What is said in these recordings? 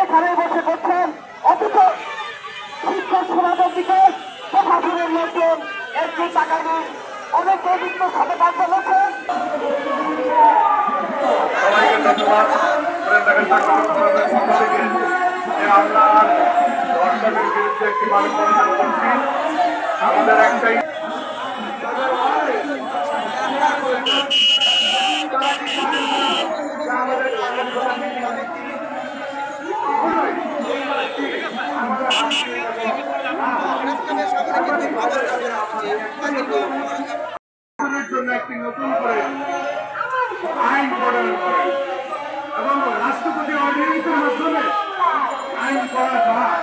এখানে বসে করছেন অথচ শিক্ষক সমাজের দিকে প্রশাসনের লোকজন একটি টাকা নেই অনেক অভিজ্ঞ সাথে কাজ করছেন। সবাইকে ধন্যবাদ আমরা দর্শকের বিরুদ্ধে একটি মানববন্ধন করছি। আমাদের একটাই জন্য একটি নতুন করে আইন প্রণয়ন করে এবং রাষ্ট্রপতি অর্ডিন্যান্সের মাধ্যমে আইন করা যায়।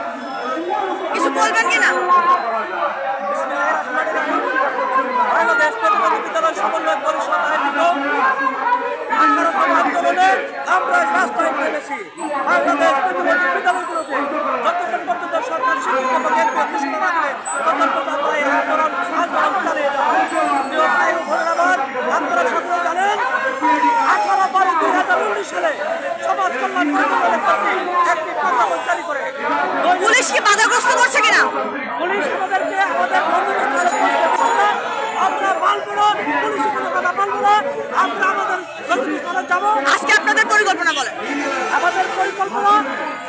কিছু বলবেন কিনা? বাংলাদেশ প্রতিবন্ধী বিদ্যালয় সমন্বয় পরিষদ আয়োজিত আন্দোলনে আমরা রাস্তায় নেমেছি। বাংলাদেশ প্রতিবন্ধী বিদ্যালয়গুলোতে যতক্ষণ পর্যন্ত সরকার স্বীকৃতি এবং কেন্দ্রীয় ঘোষণা না দেবে ততক্ষণ আমরা এই আন্দোলন চালিয়ে যাব। প্রিয় ভাই ও বোনেরা, আপনারা সকলে জানেন 18/12/2019 সালে সমাজ কল্যাণ মন্ত্রণালয় কর্তৃক একটি প্রজ্ঞাপন জারি করে পুলিশ কি বাধাগ্রস্ত করছে কিনা? পুলিশ আমাদেরকে আমাদের গন্তব্যস্থলে পৌঁছে দিচ্ছে না। আমরা মানবো না, পুলিশের কোনো কথা মানবো না। আমরা আমাদের গন্তব্যস্থলে যাবো। আজকে আপনাদের পরিকল্পনা বলেন। আমাদের পরিকল্পনা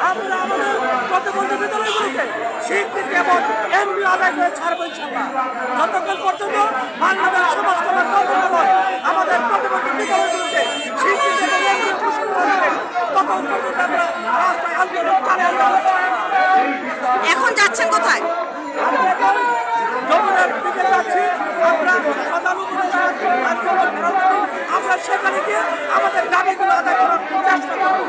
আমরা আমাদের প্রতিবন্ধী বিদ্যালয়গুলিকে স্বীকৃতি এবং এমবি আদায় করে ছাড়বো ইনশাআল্লাহ। যতক্ষণ পর্যন্ত বাংলাদেশ সমাজ কল্যাণ মন্ত্রণালয় আমাদের প্রতিবন্ধী বিদ্যালয়গুলিকে স্বীকৃতি এবং এমবি ঘোষণা করবে ততক্ষণ পর্যন্ত আমরা রাস্তায় আন্দোলন চালিয়ে যাব। এখন যাচ্ছেন কোথায়? আমরা এখন যমুনার দিকে যাচ্ছি। আমরা আমরা সেখানে গিয়ে আমাদের দাবিগুলো আদায় করার চেষ্টা করব।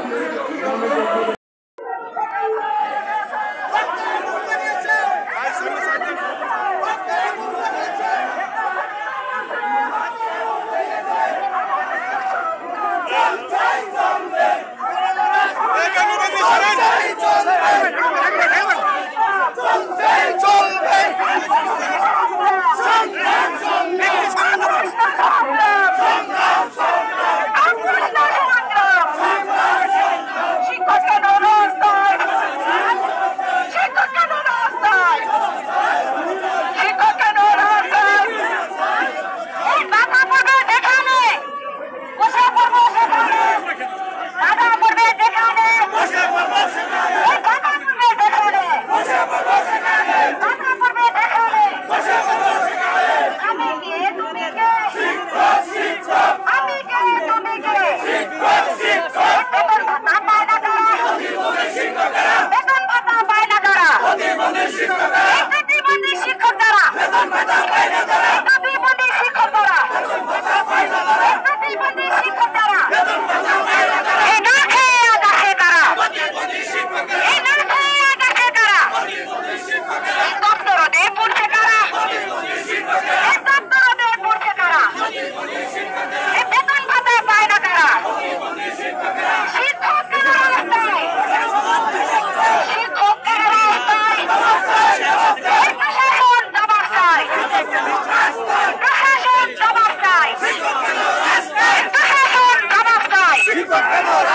শিক্ষক